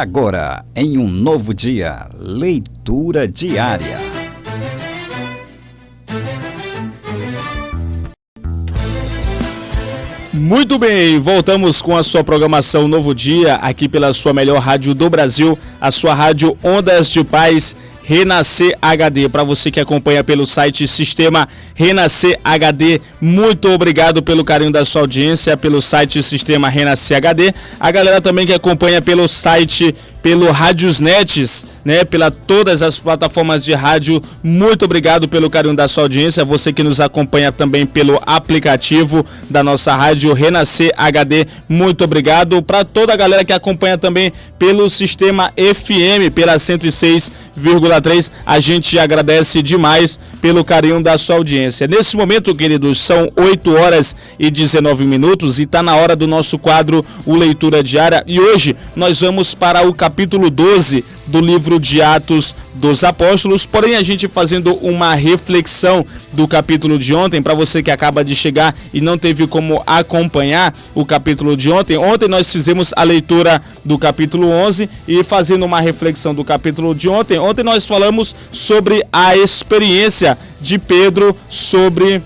Agora, em um novo dia, leitura diária. Muito bem, voltamos com a sua programação Novo Dia, aqui pela sua melhor rádio do Brasil, a sua rádio Ondas de Paz, Renascer HD. Para você que acompanha pelo site Sistema Renascer HD, muito obrigado pelo carinho da sua audiência, pelo site Sistema Renascer HD. A galera também que acompanha pelo site, pelo Rádiosnet, né, pela todas as plataformas de rádio, muito obrigado pelo carinho da sua audiência. Você que nos acompanha também pelo aplicativo da nossa rádio Renascer HD, muito obrigado. Para toda a galera que acompanha também pelo Sistema FM, pela 106,3, a gente agradece demais pelo carinho da sua audiência. Nesse momento, queridos, são 8 horas e 19 minutos e está na hora do nosso quadro, o Leitura Diária. E hoje nós vamos para o capítulo 12 do livro de Atos dos Apóstolos, porém a gente fazendo uma reflexão do capítulo de ontem, para você que acaba de chegar e não teve como acompanhar o capítulo de ontem. Ontem nós fizemos a leitura do capítulo 11 e fazendo uma reflexão do capítulo de ontem. Ontem nós falamos sobre a experiência de Pedro, sobre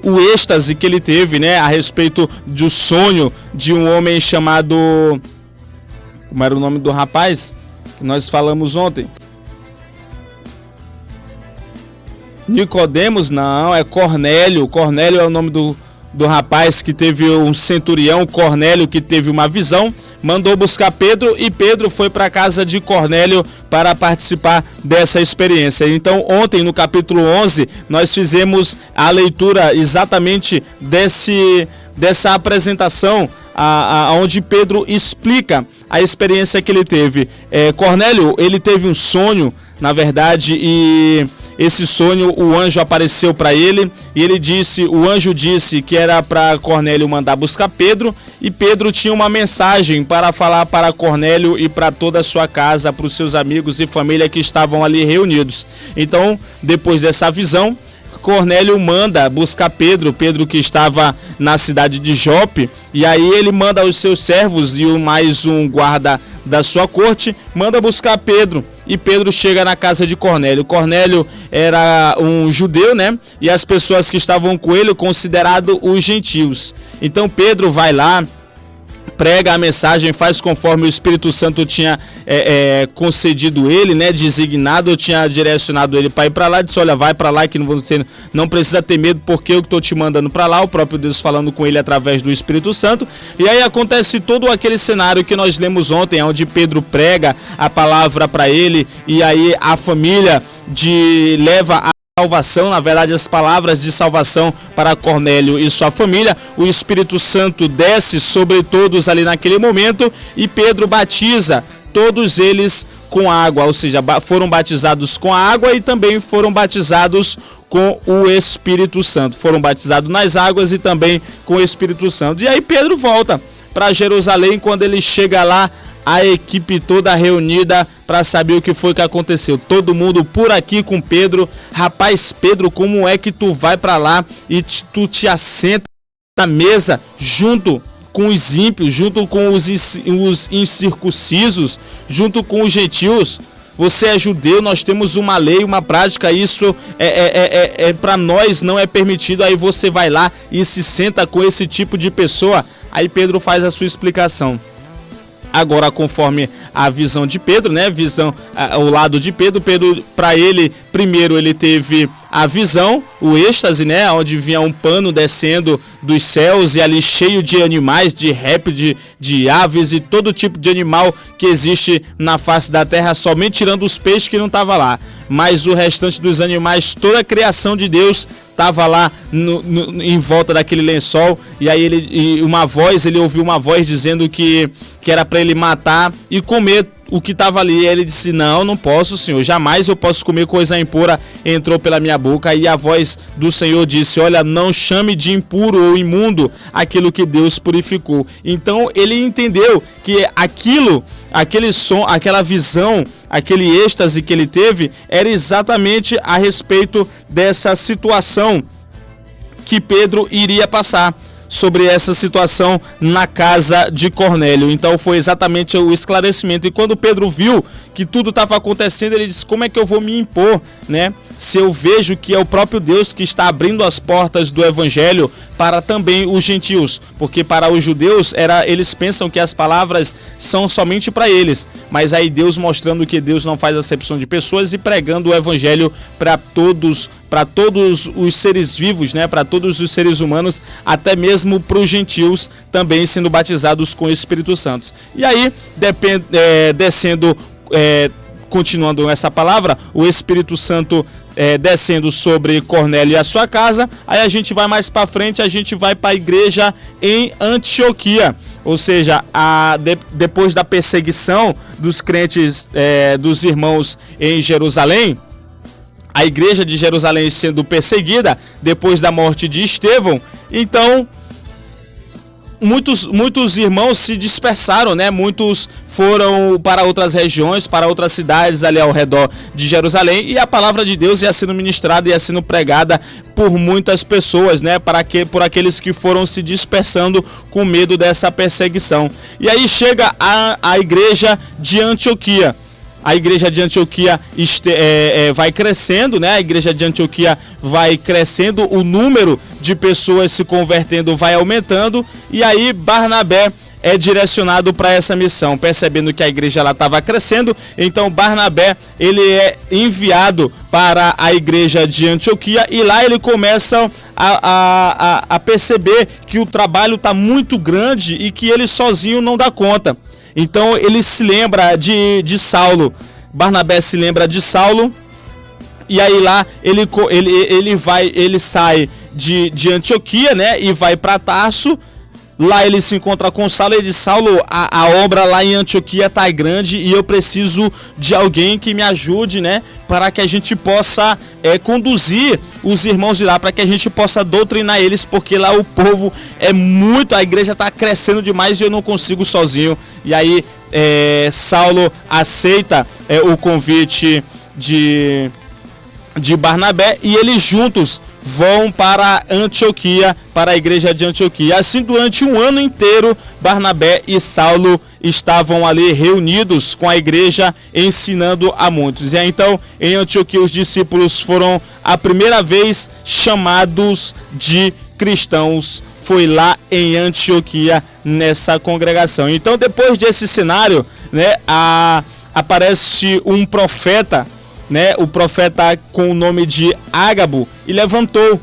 o êxtase que ele teve, né, a respeito do sonho de um homem chamado... Como era o nome do rapaz que nós falamos ontem? Nicodemos? Não, é Cornélio. Cornélio é o nome do rapaz que teve um centurião, Cornélio, que teve uma visão, mandou buscar Pedro e Pedro foi para a casa de Cornélio para participar dessa experiência. Então ontem no capítulo 11 nós fizemos a leitura exatamente dessa apresentação, onde Pedro explica a experiência que ele teve. Cornélio, ele teve um sonho, na verdade, e esse sonho, o anjo apareceu para ele e o anjo disse que era para Cornélio mandar buscar Pedro, e Pedro tinha uma mensagem para falar para Cornélio e para toda a sua casa, para os seus amigos e família que estavam ali reunidos. Então, depois dessa visão, Cornélio manda buscar Pedro que estava na cidade de Jope, e aí ele manda os seus servos e mais um guarda da sua corte, manda buscar Pedro, e Pedro chega na casa de Cornélio. Cornélio era um judeu, né? E as pessoas que estavam com ele considerados os gentios. Então Pedro vai lá, prega a mensagem, faz conforme o Espírito Santo tinha concedido ele, né, designado, tinha direcionado ele para ir para lá, disse: olha, vai para lá que você não precisa ter medo, porque eu estou te mandando para lá, o próprio Deus falando com ele através do Espírito Santo. E aí acontece todo aquele cenário que nós lemos ontem, onde Pedro prega a palavra para ele, e aí a família leva a salvação, na verdade as palavras de salvação para Cornélio e sua família. O Espírito Santo desce sobre todos ali naquele momento e Pedro batiza todos eles com água, ou seja, foram batizados com a água e também foram batizados com o Espírito Santo. Foram batizados nas águas e também com o Espírito Santo. E aí Pedro volta para Jerusalém. Quando ele chega lá, a equipe toda reunida para saber o que foi que aconteceu. Todo mundo por aqui com Pedro. Rapaz, Pedro, como é que tu vai para lá e tu te assenta na mesa junto com os ímpios, junto com os incircuncisos, junto com os gentios? Você é judeu, nós temos uma lei, uma prática, isso para nós não é permitido. Aí você vai lá e se senta com esse tipo de pessoa. Aí Pedro faz a sua explicação. Agora, conforme a visão de Pedro, né? O lado de Pedro, para ele, primeiro ele teve a visão, o êxtase, né? Onde vinha um pano descendo dos céus e ali cheio de animais, de répteis, de aves e todo tipo de animal que existe na face da terra, somente tirando os peixes que não estavam lá. Mas o restante dos animais, toda a criação de Deus estava lá em volta daquele lençol. E aí ele ouviu uma voz dizendo que era para ele matar e comer o que estava ali. E ele disse: não posso, Senhor, jamais eu posso comer coisa impura. Entrou pela minha boca. E a voz do Senhor disse: olha, não chame de impuro ou imundo aquilo que Deus purificou. Então ele entendeu que aquele som, aquela visão, aquele êxtase que ele teve era exatamente a respeito dessa situação que Pedro iria passar. sobre essa situação na casa de Cornélio. Então foi exatamente o esclarecimento. E quando Pedro viu que tudo estava acontecendo, ele disse: como é que eu vou me impor, né? Se eu vejo que é o próprio Deus que está abrindo as portas do evangelho para também os gentios, porque para os judeus eles pensam que as palavras são somente para eles, mas aí Deus mostrando que Deus não faz acepção de pessoas e pregando o evangelho para todos os seres vivos, né? Para todos os seres humanos, até mesmo para os gentios também sendo batizados com o Espírito Santo. E aí, descendo, continuando essa palavra, o Espírito Santo descendo sobre Cornélio e a sua casa. Aí a gente vai mais para frente, a gente vai para a igreja em Antioquia, ou seja, depois da perseguição dos crentes, dos irmãos em Jerusalém, a igreja de Jerusalém sendo perseguida depois da morte de Estevão. Então muitos irmãos se dispersaram, né? Muitos foram para outras regiões, para outras cidades ali ao redor de Jerusalém, e a palavra de Deus ia sendo ministrada, ia sendo pregada por muitas pessoas, né? Por aqueles que foram se dispersando com medo dessa perseguição. E aí chega a igreja de Antioquia. A igreja de Antioquia vai crescendo, né? A igreja de Antioquia vai crescendo, o número de pessoas se convertendo vai aumentando, e aí Barnabé é direcionado para essa missão, percebendo que a igreja estava crescendo. Então Barnabé ele é enviado para a igreja de Antioquia, e lá ele começa a perceber que o trabalho está muito grande e que ele sozinho não dá conta. Então ele se lembra de Saulo. Barnabé se lembra de Saulo, e aí lá ele sai de Antioquia, né, e vai para Tarso. Lá ele se encontra com Saulo e diz: Saulo, a obra lá em Antioquia tá grande e eu preciso de alguém que me ajude, né? Para que a gente possa conduzir os irmãos de lá, para que a gente possa doutrinar eles, porque lá o povo é muito, a igreja tá crescendo demais e eu não consigo sozinho. E aí Saulo aceita o convite de Barnabé, e eles juntos vão para Antioquia, para a igreja de Antioquia. Assim, durante um ano inteiro, Barnabé e Saulo estavam ali reunidos com a igreja, ensinando a muitos. E aí, então, em Antioquia, os discípulos foram a primeira vez chamados de cristãos. Foi lá em Antioquia, nessa congregação. Então, depois desse cenário, né, aparece um profeta, né, o profeta com o nome de Ágabo, e levantou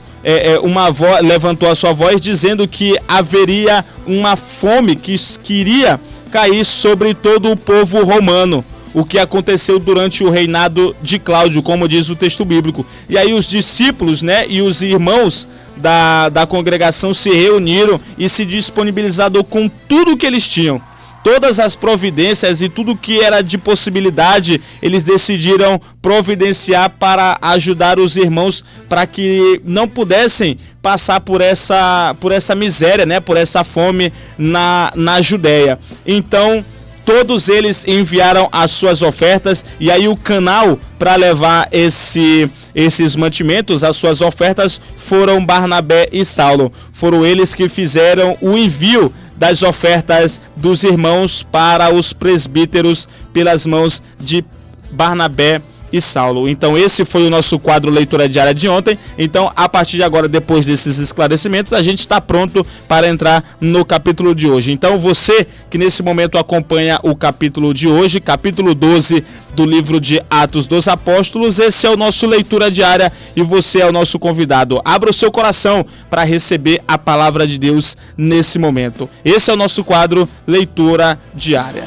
a sua voz dizendo que haveria uma fome que iria cair sobre todo o povo romano, o que aconteceu durante o reinado de Cláudio, como diz o texto bíblico. E aí os discípulos, né, e os irmãos da congregação se reuniram e se disponibilizaram com tudo que eles tinham. Todas as providências e tudo que era de possibilidade, eles decidiram providenciar para ajudar os irmãos, para que não pudessem passar por essa miséria, né? Por essa fome na Judéia. Então, todos eles enviaram as suas ofertas, e aí o canal para levar esses mantimentos, as suas ofertas, foram Barnabé e Saulo. Foram eles que fizeram o envio das ofertas dos irmãos para os presbíteros pelas mãos de Barnabé e Saulo. Então esse foi o nosso quadro Leitura Diária de ontem. Então, a partir de agora, depois desses esclarecimentos, a gente está pronto para entrar no capítulo de hoje. Então você que nesse momento acompanha o capítulo de hoje, capítulo 12 do livro de Atos dos Apóstolos, esse é o nosso Leitura Diária e você é o nosso convidado. Abra o seu coração para receber a palavra de Deus nesse momento. Esse é o nosso quadro Leitura Diária.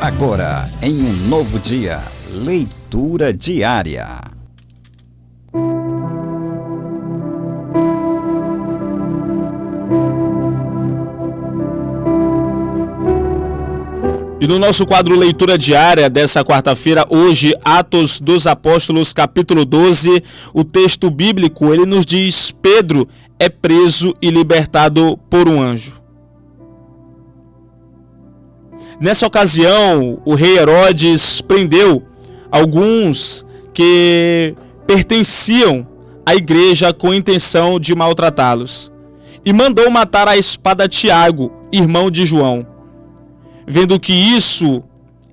Agora, em um novo dia, Leitura Diária. E no nosso quadro Leitura Diária dessa quarta-feira, hoje, Atos dos Apóstolos, capítulo 12, o texto bíblico, ele nos diz: Pedro é preso e libertado por um anjo. Nessa ocasião, o rei Herodes prendeu alguns que pertenciam à igreja com intenção de maltratá-los. e mandou matar à espada Tiago, irmão de João. Vendo que isso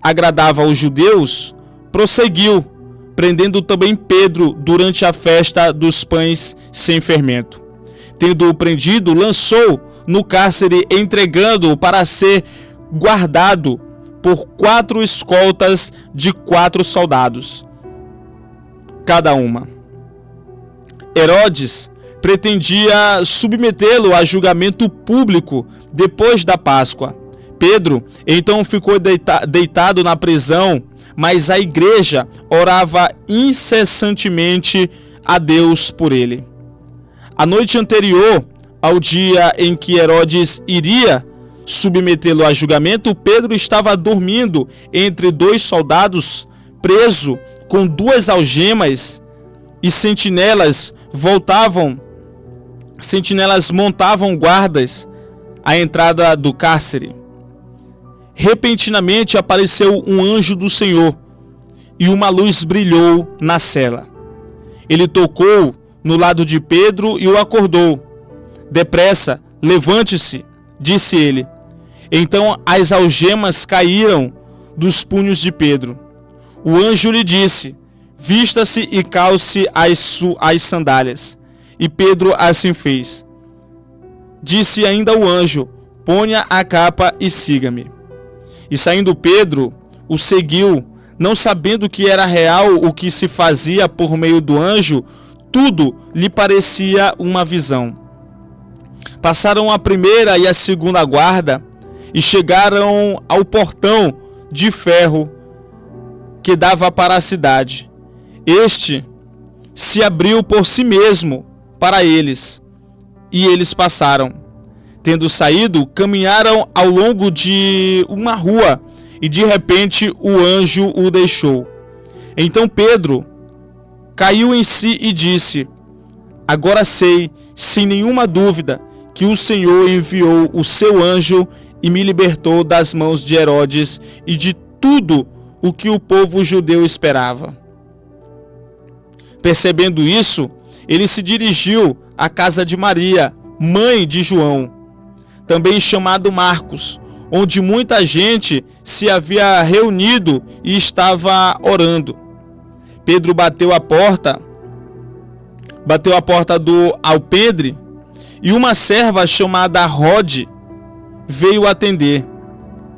agradava aos judeus, prosseguiu, prendendo também Pedro durante a festa dos pães sem fermento. Tendo-o prendido, lançou no cárcere, entregando-o para ser guardado por 4 escoltas de 4 soldados, cada uma. Herodes pretendia submetê-lo a julgamento público depois da Páscoa. Pedro então ficou deitado na prisão, mas a igreja orava incessantemente a Deus por ele. A noite anterior ao dia em que Herodes iria submetê-lo a julgamento, Pedro estava dormindo entre 2 soldados, preso com 2 algemas, e sentinelas montavam guardas à entrada do cárcere. Repentinamente apareceu um anjo do Senhor e uma luz brilhou na cela. Ele tocou no lado de Pedro e o acordou. Depressa, levante-se, disse ele. Então as algemas caíram dos punhos de Pedro. O anjo lhe disse: vista-se e calce as sandálias. E Pedro assim fez. Disse ainda o anjo: ponha a capa e siga-me. E saindo Pedro, o seguiu, não sabendo que era real o que se fazia por meio do anjo, tudo lhe parecia uma visão. Passaram a primeira e a segunda guarda e chegaram ao portão de ferro que dava para a cidade. Este se abriu por si mesmo para eles, e eles passaram. Tendo saído, caminharam ao longo de uma rua, e de repente o anjo o deixou. Então Pedro caiu em si e disse: agora sei, sem nenhuma dúvida, que o Senhor enviou o seu anjo e me libertou das mãos de Herodes e de tudo o que o povo judeu esperava. Percebendo isso, ele se dirigiu à casa de Maria, mãe de João, também chamado Marcos, onde muita gente se havia reunido e estava orando. Pedro bateu a porta do alpendre, e uma serva chamada Rode veio atender.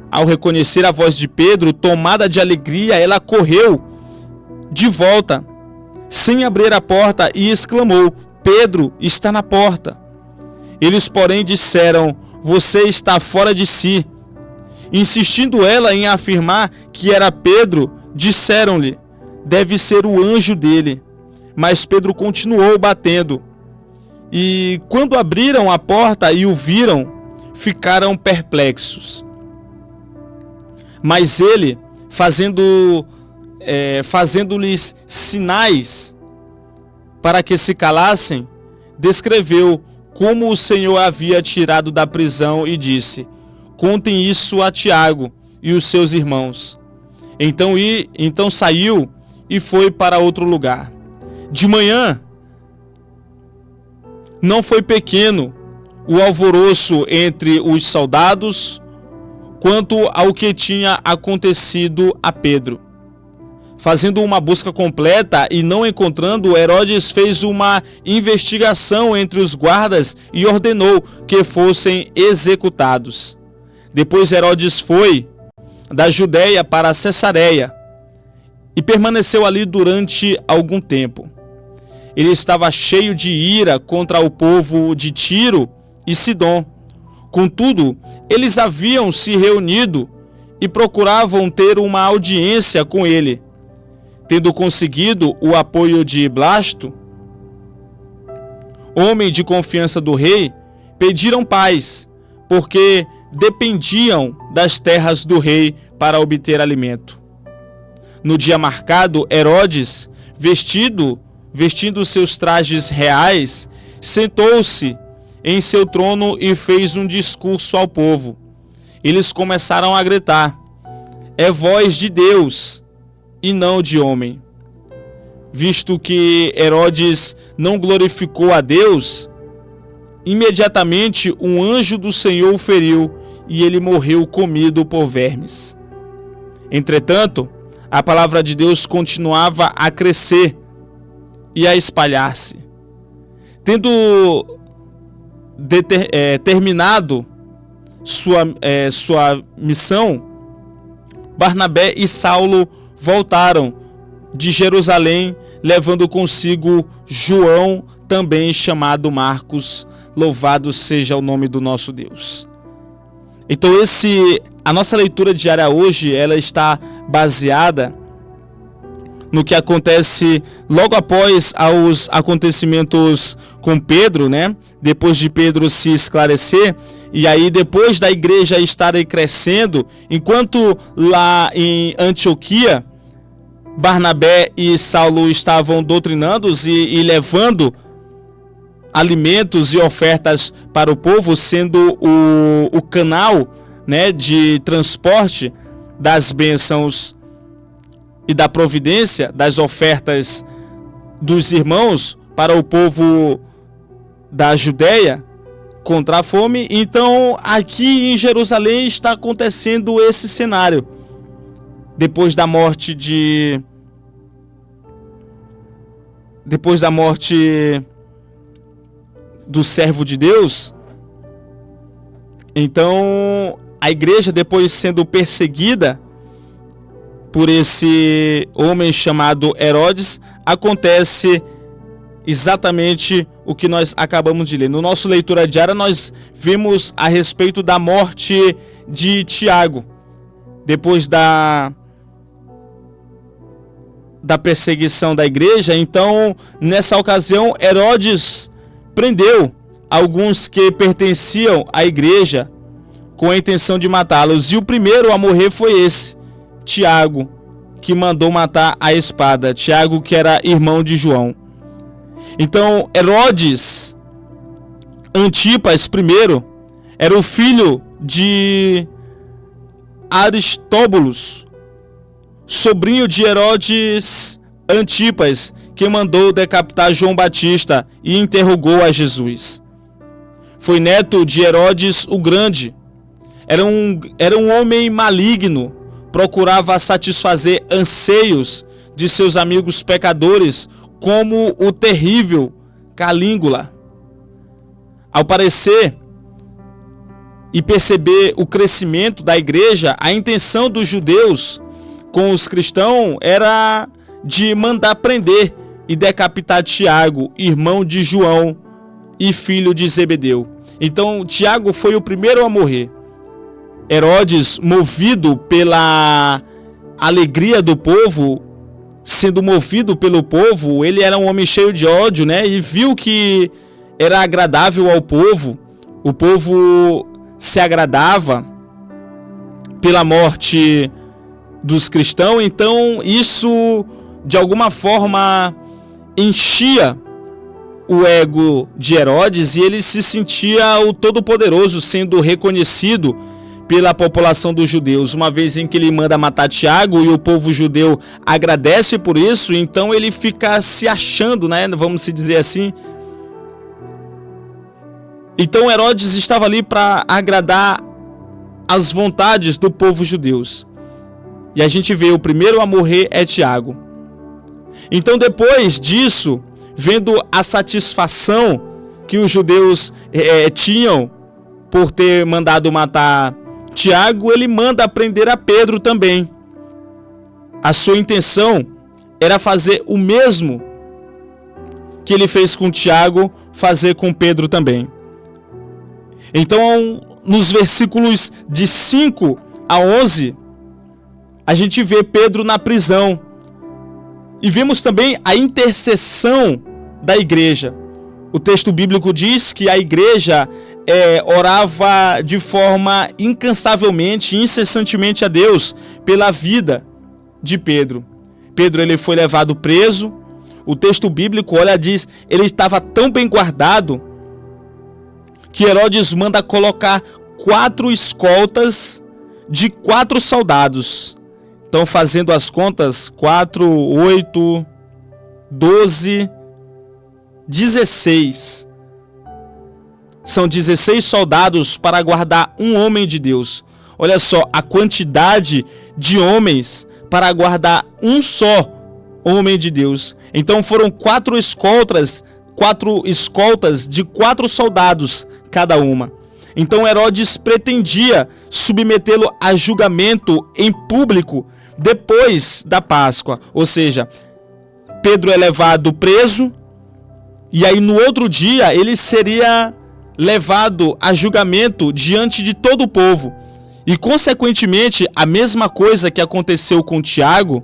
Ao reconhecer a voz de Pedro, tomada de alegria, ela correu de volta, sem abrir a porta, e exclamou: Pedro está na porta. Eles, porém, disseram: você está fora de si. Insistindo ela em afirmar que era Pedro, disseram-lhe: deve ser o anjo dele. Mas Pedro continuou batendo. E quando abriram a porta e o viram, ficaram perplexos. Mas ele, fazendo-lhes sinais para que se calassem, descreveu como o Senhor havia tirado da prisão e disse: contem isso a Tiago e os seus irmãos. Então saiu e foi para outro lugar. De manhã, não foi pequeno o alvoroço entre os soldados quanto ao que tinha acontecido a Pedro. Fazendo uma busca completa e não encontrando, Herodes fez uma investigação entre os guardas e ordenou que fossem executados. Depois Herodes foi da Judéia para Cesareia e permaneceu ali durante algum tempo. Ele estava cheio de ira contra o povo de Tiro e Sidom. Contudo, eles haviam se reunido e procuravam ter uma audiência com ele. Tendo conseguido o apoio de Blasto, homem de confiança do rei, pediram paz, porque dependiam das terras do rei para obter alimento. No dia marcado, Herodes, vestindo seus trajes reais, sentou-se em seu trono e fez um discurso ao povo. Eles começaram a gritar: é voz de Deus e não de homem. Visto que Herodes não glorificou a Deus, imediatamente um anjo do Senhor o feriu e ele morreu comido por vermes. Entretanto, a palavra de Deus continuava a crescer e a espalhar-se. Tendo terminado sua missão, Barnabé e Saulo voltaram de Jerusalém, levando consigo João, também chamado Marcos. Louvado seja o nome do nosso Deus. Então a nossa leitura diária hoje, ela está baseada no que acontece logo após os acontecimentos com Pedro, né? Depois de Pedro se esclarecer, e aí depois da igreja estar crescendo, enquanto lá em Antioquia, Barnabé e Saulo estavam doutrinando e levando alimentos e ofertas para o povo, sendo o canal, né, de transporte das bênçãos e da providência das ofertas dos irmãos para o povo da Judéia contra a fome. Então aqui em Jerusalém está acontecendo esse cenário. Depois da morte do servo de Deus, então a igreja, depois sendo perseguida por esse homem chamado Herodes, acontece exatamente o que nós acabamos de ler. No nosso leitura diária nós vimos a respeito da morte de Tiago. Depois da perseguição da igreja, então nessa ocasião Herodes prendeu alguns que pertenciam à igreja com a intenção de matá-los, e o primeiro a morrer foi esse Tiago, que mandou matar a espada. Tiago, que era irmão de João. Então Herodes Antipas I era o filho de Aristóbulos, sobrinho de Herodes Antipas, que mandou decapitar João Batista e interrogou a Jesus. Foi neto de Herodes o Grande. Era um homem maligno, procurava satisfazer anseios de seus amigos pecadores, como o terrível Calígula. Ao parecer e perceber o crescimento da igreja, a intenção dos judeus com os cristãos era de mandar prender e decapitar Tiago, irmão de João e filho de Zebedeu. Então Tiago foi o primeiro a morrer. Herodes, movido pela alegria do povo, sendo movido pelo povo, ele era um homem cheio de ódio, né? E viu que era agradável ao povo. O povo se agradava pela morte dos cristãos, então isso de alguma forma enchia o ego de Herodes, e ele se sentia o Todo-Poderoso, sendo reconhecido pela população dos judeus. Uma vez em que ele manda matar Tiago e o povo judeu agradece por isso, então ele fica se achando, né? Vamos se dizer assim. Então Herodes estava ali para agradar as vontades do povo judeus. E a gente vê o primeiro a morrer é Tiago. Então depois disso, vendo a satisfação que os judeus tinham por ter mandado matar Tiago, ele manda prender a Pedro também. A sua intenção era fazer o mesmo que ele fez com Tiago, fazer com Pedro também. Então, nos versículos de 5 a 11, a gente vê Pedro na prisão. E vemos também a intercessão da igreja. O texto bíblico diz que a igreja orava de forma incansavelmente, incessantemente a Deus pela vida de Pedro. Pedro, ele foi levado preso. O texto bíblico, diz, ele estava tão bem guardado que Herodes manda colocar 4 escoltas de 4 soldados. Então, fazendo as contas, 4, 8, 12, 16 são 16 soldados para guardar um homem de Deus. Olha só a quantidade de homens para guardar um só homem de Deus. Então foram 4 escoltas de 4 soldados cada uma. Então Herodes pretendia submetê-lo a julgamento em público depois da Páscoa. Ou seja, Pedro é levado preso e aí no outro dia ele seria levado a julgamento diante de todo o povo. E consequentemente a mesma coisa que aconteceu com Tiago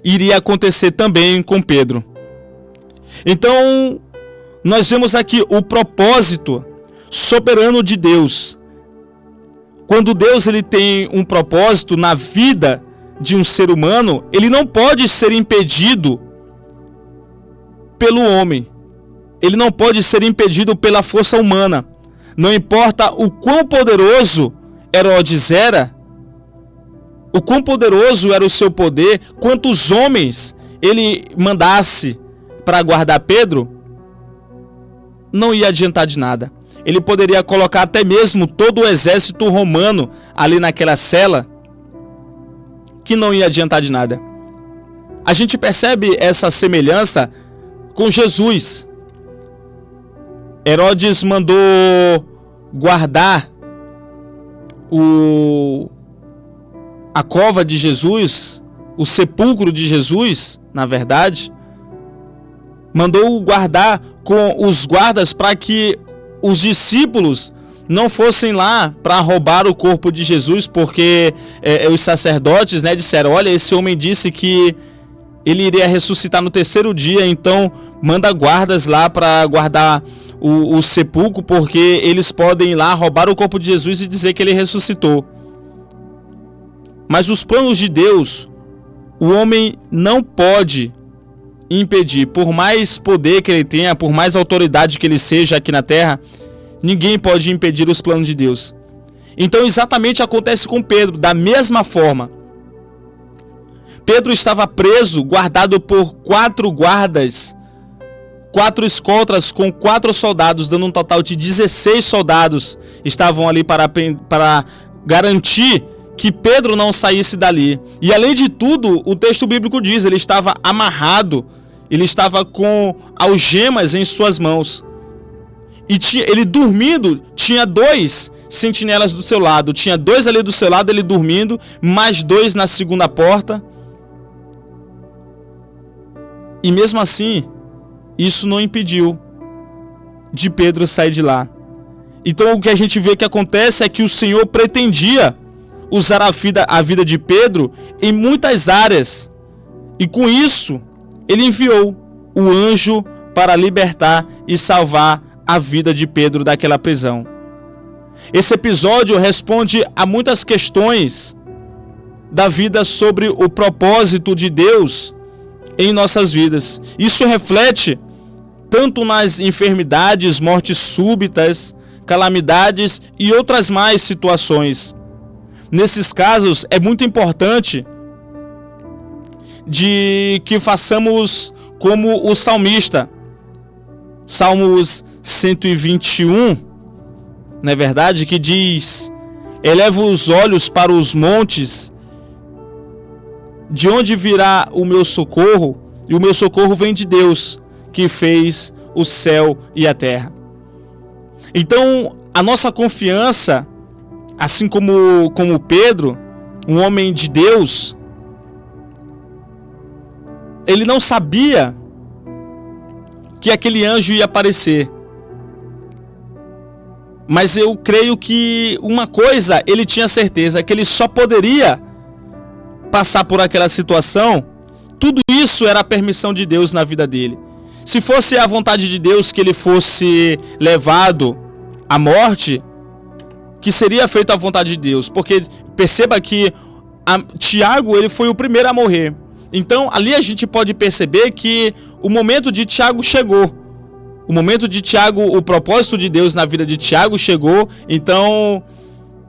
iria acontecer também com Pedro. Então nós vemos aqui o propósito soberano de Deus. Quando Deus ele tem um propósito na vida de um ser humano, ele não pode ser impedido pelo homem. Ele não pode ser impedido pela força humana. Não importa o quão poderoso Herodes era, o quão poderoso era o seu poder, quantos homens ele mandasse para guardar Pedro, não ia adiantar de nada. Ele poderia colocar até mesmo todo o exército romano ali naquela cela, que não ia adiantar de nada. A gente percebe essa semelhança com Jesus. Herodes mandou guardar a cova de Jesus, o sepulcro de Jesus, na verdade. Mandou guardar com os guardas para que os discípulos não fossem lá para roubar o corpo de Jesus, porque os sacerdotes, disseram: olha, esse homem disse que ele iria ressuscitar no 3º dia, então manda guardas lá para guardar o sepulcro, porque eles podem ir lá roubar o corpo de Jesus e dizer que ele ressuscitou. Mas os planos de Deus, o homem não pode impedir. Por mais poder que ele tenha, por mais autoridade que ele seja aqui na terra, ninguém pode impedir os planos de Deus. Então exatamente acontece com Pedro, da mesma forma. Pedro estava preso, guardado por 4 guardas, 4 escoltas com 4 soldados, dando um total de 16 soldados estavam ali para garantir que Pedro não saísse dali. E além de tudo, o texto bíblico diz, ele estava amarrado, ele estava com algemas em suas mãos. E ele dormindo, tinha 2 sentinelas do seu lado. Tinha 2 ali do seu lado, ele dormindo, mais 2 na segunda porta. E mesmo assim, isso não impediu de Pedro sair de lá. Então o que a gente vê que acontece é que o Senhor pretendia usar a vida de Pedro em muitas áreas. E com isso, ele enviou o anjo para libertar e salvar a vida de Pedro daquela prisão. Esse episódio responde a muitas questões da vida sobre o propósito de Deus em nossas vidas. Isso reflete tanto nas enfermidades, mortes súbitas, calamidades e outras mais situações. Nesses casos, é muito importante de que façamos como o salmista. Salmos 121, não é verdade? Que diz: eleva os olhos para os montes, de onde virá o meu socorro? E o meu socorro vem de Deus, que fez o céu e a terra. Então, a nossa confiança, assim como Pedro, um homem de Deus, ele não sabia que aquele anjo ia aparecer. Mas eu creio que uma coisa ele tinha certeza, que ele só poderia passar por aquela situação. Tudo isso era a permissão de Deus na vida dele. Se fosse a vontade de Deus que ele fosse levado à morte, que seria feita a vontade de Deus. Porque perceba que Tiago ele foi o primeiro a morrer. Então ali a gente pode perceber que o momento de Tiago chegou. O momento de Tiago, o propósito de Deus na vida de Tiago chegou. Então,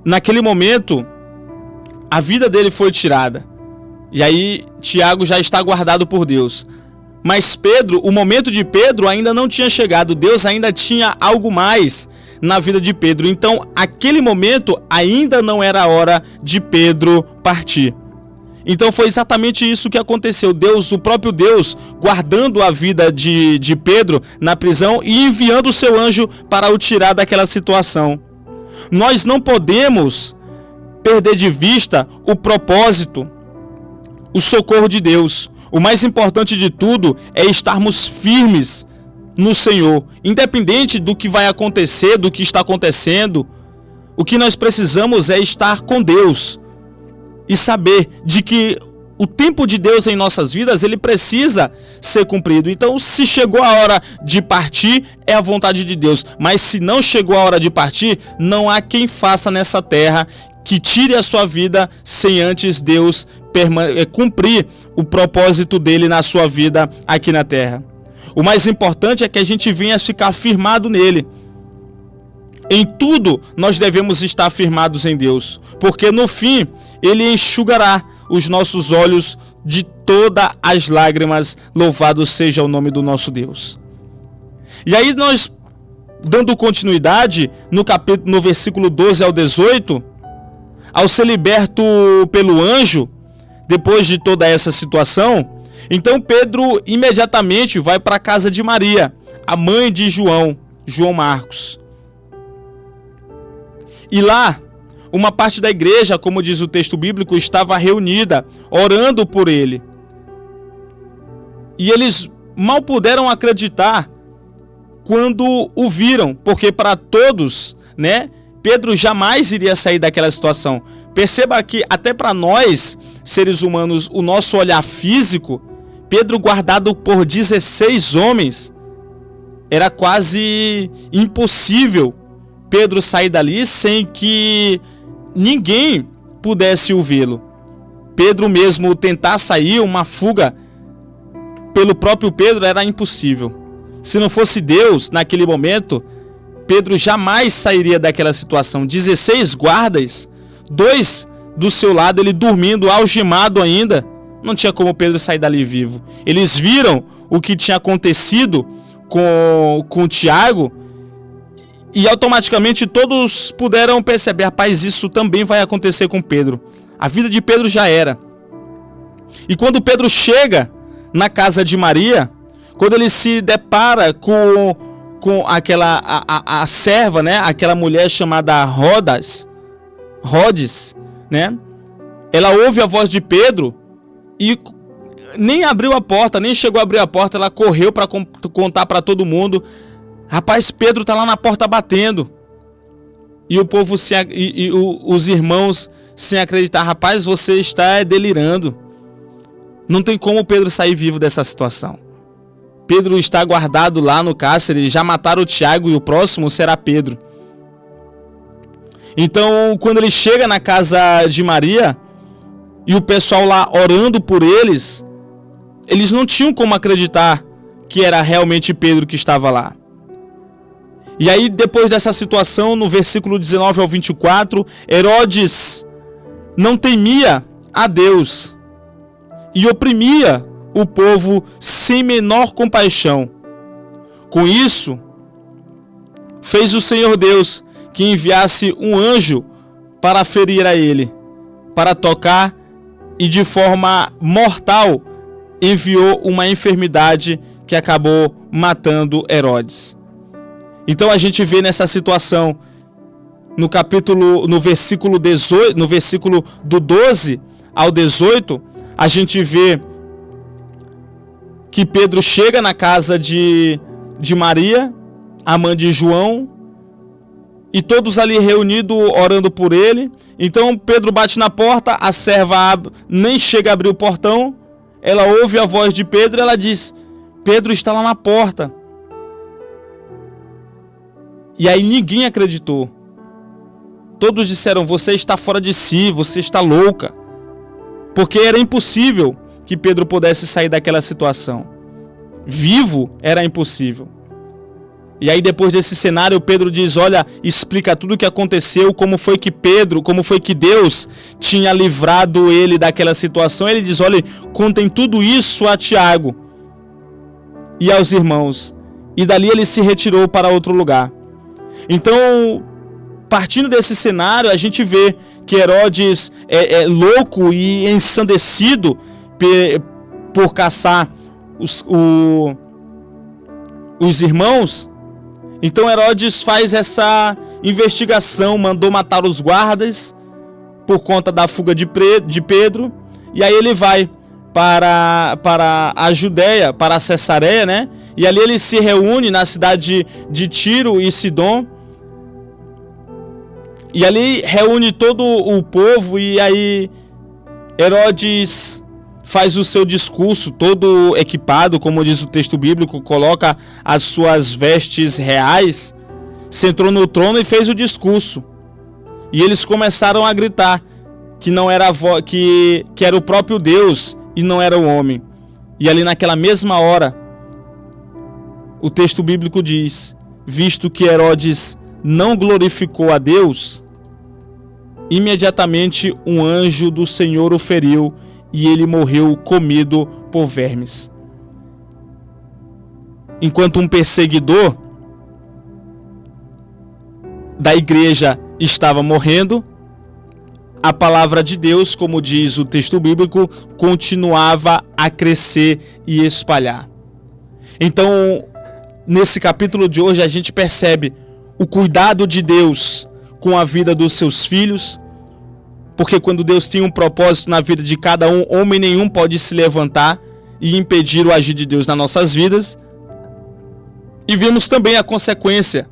naquele momento, a vida dele foi tirada. E aí, Tiago já está guardado por Deus. Mas Pedro, o momento de Pedro ainda não tinha chegado. Deus ainda tinha algo mais na vida de Pedro. Então, aquele momento ainda não era a hora de Pedro partir. Então foi exatamente isso que aconteceu. Deus, o próprio Deus, guardando a vida de Pedro na prisão e enviando o seu anjo para o tirar daquela situação. Nós não podemos perder de vista o propósito, o socorro de Deus. O mais importante de tudo é estarmos firmes no Senhor. Independente do que vai acontecer, do que está acontecendo, o que nós precisamos é estar com Deus e saber de que o tempo de Deus em nossas vidas, ele precisa ser cumprido. Então, se chegou a hora de partir, é a vontade de Deus. Mas se não chegou a hora de partir, não há quem faça nessa terra que tire a sua vida sem antes Deus cumprir o propósito dele na sua vida aqui na terra. O mais importante é que a gente venha ficar firmado nele. Em tudo nós devemos estar firmados em Deus, porque no fim ele enxugará os nossos olhos de todas as lágrimas. Louvado seja o nome do nosso Deus. E aí nós, dando continuidade no versículo 12 ao 18, ao ser liberto pelo anjo, depois de toda essa situação, então Pedro imediatamente vai para a casa de Maria, a mãe de João Marcos. E lá, uma parte da igreja, como diz o texto bíblico, estava reunida, orando por ele. E eles mal puderam acreditar quando o viram, porque para todos, né, Pedro jamais iria sair daquela situação. Perceba que até para nós, seres humanos, o nosso olhar físico, Pedro guardado por 16 homens, era quase impossível Pedro sair dali sem que ninguém pudesse o vê-lo. Pedro mesmo tentar sair, uma fuga pelo próprio Pedro era impossível. Se não fosse Deus naquele momento, Pedro jamais sairia daquela situação. 16 guardas, 2 do seu lado, ele dormindo, algemado ainda. Não tinha como Pedro sair dali vivo. Eles viram o que tinha acontecido com Tiago e automaticamente todos puderam perceber: rapaz, isso também vai acontecer com Pedro. A vida de Pedro já era. E quando Pedro chega na casa de Maria, quando ele se depara com a serva, né? Aquela mulher chamada Rodes, né? Ela ouve a voz de Pedro e nem abriu a porta, nem chegou a abrir a porta, ela correu para contar para todo mundo: rapaz, Pedro tá lá na porta batendo. E o povo os irmãos sem acreditar: rapaz, você está delirando. Não tem como Pedro sair vivo dessa situação. Pedro está guardado lá no cárcere, já mataram o Tiago e o próximo será Pedro. Então, quando ele chega na casa de Maria e o pessoal lá orando por eles não tinham como acreditar que era realmente Pedro que estava lá. E aí, depois dessa situação, no versículo 19 ao 24, Herodes não temia a Deus e oprimia o povo sem menor compaixão. Com isso, fez o Senhor Deus que enviasse um anjo para ferir a ele, para tocar, e de forma mortal enviou uma enfermidade que acabou matando Herodes. Então a gente vê nessa situação, no versículo 18, no versículo do 12 ao 18, a gente vê que Pedro chega na casa de Maria, a mãe de João, e todos ali reunidos orando por ele. Então Pedro bate na porta, a serva nem chega a abrir o portão, ela ouve a voz de Pedro e ela diz: Pedro está lá na porta. E aí ninguém acreditou. Todos disseram: você está fora de si, você está louca. Porque era impossível que Pedro pudesse sair daquela situação. Vivo era impossível. E aí, depois desse cenário, Pedro diz: olha, explica tudo o que aconteceu, como foi que Deus tinha livrado ele daquela situação. Ele diz: olha, contem tudo isso a Tiago. e aos irmãos, e dali ele se retirou para outro lugar. Então, partindo desse cenário, a gente vê que Herodes é louco e ensandecido por caçar os irmãos. Então Herodes faz essa investigação, mandou matar os guardas por conta da fuga de Pedro, e aí ele vai para a Judéia, para a Cesareia, né? E ali ele se reúne na cidade de Tiro e Sidom, e ali reúne todo o povo, e aí Herodes faz o seu discurso todo equipado, como diz o texto bíblico, coloca as suas vestes reais, sentou no trono e fez o discurso. E eles começaram a gritar que não era que era o próprio Deus e não era o homem. E ali naquela mesma hora, o texto bíblico diz: visto que Herodes não glorificou a Deus, imediatamente um anjo do Senhor o feriu e ele morreu comido por vermes. Enquanto um perseguidor da igreja estava morrendo, a palavra de Deus, como diz o texto bíblico, continuava a crescer e espalhar. Então, nesse capítulo de hoje, a gente percebe o cuidado de Deus com a vida dos seus filhos, porque quando Deus tem um propósito na vida de cada um, homem nenhum pode se levantar e impedir o agir de Deus nas nossas vidas. E vemos também a consequência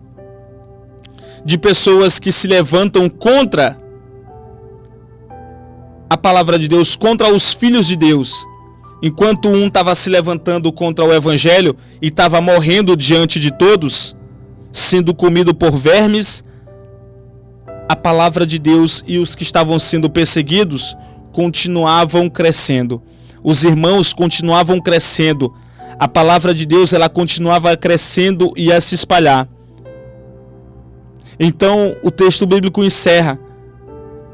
de pessoas que se levantam contra a palavra de Deus, contra os filhos de Deus. Enquanto um estava se levantando contra o evangelho e estava morrendo diante de todos, sendo comido por vermes, a palavra de Deus e os que estavam sendo perseguidos continuavam crescendo. Os irmãos continuavam crescendo. A palavra de Deus, ela continuava crescendo e a se espalhar. Então, o texto bíblico encerra.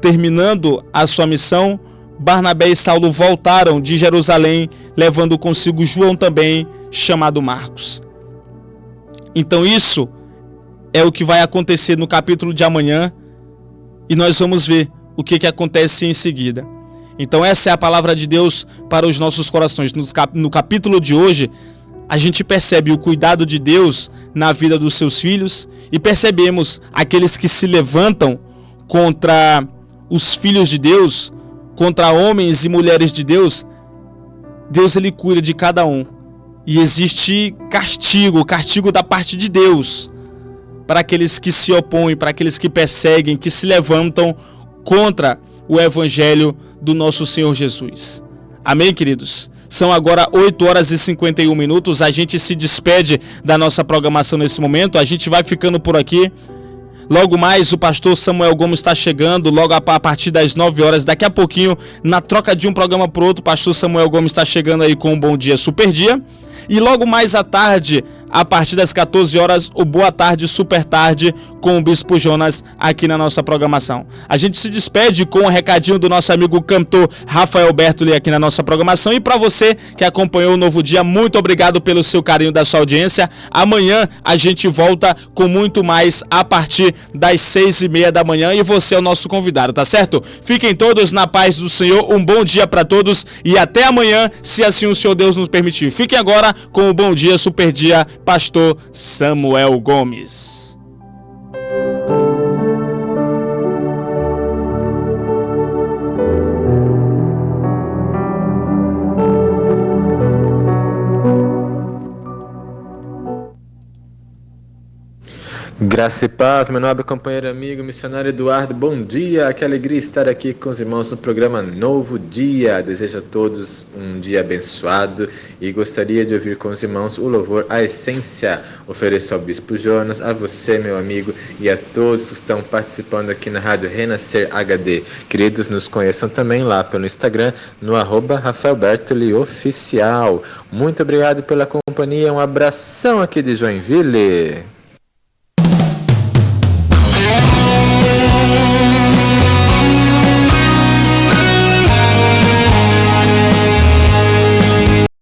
Terminando a sua missão, Barnabé e Saulo voltaram de Jerusalém, levando consigo João também, chamado Marcos. Então isso é o que vai acontecer no capítulo de amanhã, e nós vamos ver o que acontece em seguida. Então essa é a palavra de Deus para os nossos corações. No capítulo de hoje, a gente percebe o cuidado de Deus na vida dos seus filhos, e percebemos aqueles que se levantam contra os filhos de Deus, contra homens e mulheres de Deus. Deus, ele cuida de cada um. E existe castigo da parte de Deus para aqueles que se opõem, para aqueles que perseguem, que se levantam contra o evangelho do nosso Senhor Jesus. Amém, queridos? São agora 8 horas e 51 minutos. A gente se despede da nossa programação nesse momento. A gente vai ficando por aqui. Logo mais o pastor Samuel Gomes está chegando, logo a partir das 9 horas, daqui a pouquinho, na troca de um programa para o outro, o pastor Samuel Gomes está chegando aí com um Bom Dia Super Dia. E logo mais à tarde, a partir das 14 horas, o Boa Tarde Super Tarde com o Bispo Jonas aqui na nossa programação. A gente se despede com um recadinho do nosso amigo cantor Rafael Bertoli aqui na nossa programação. E para você que acompanhou o Novo Dia, muito obrigado pelo seu carinho, da sua audiência. Amanhã a gente volta com muito mais a partir das 6:30 da manhã, e você é o nosso convidado, tá certo? Fiquem todos na paz do Senhor, um bom dia para todos e até amanhã, se assim o Senhor Deus nos permitir. Fiquem agora com o Bom Dia Super Dia, pastor Samuel Gomes. Graça e paz, meu nobre companheiro, amigo, missionário Eduardo, bom dia, que alegria estar aqui com os irmãos no programa Novo Dia. Desejo a todos um dia abençoado e gostaria de ouvir com os irmãos o louvor A Essência. Ofereço ao Bispo Jonas, a você, meu amigo, e a todos que estão participando aqui na Rádio Renascer HD. Queridos, nos conheçam também lá pelo Instagram, no @RafaelBertoliOficial. Muito obrigado pela companhia, um abração aqui de Joinville.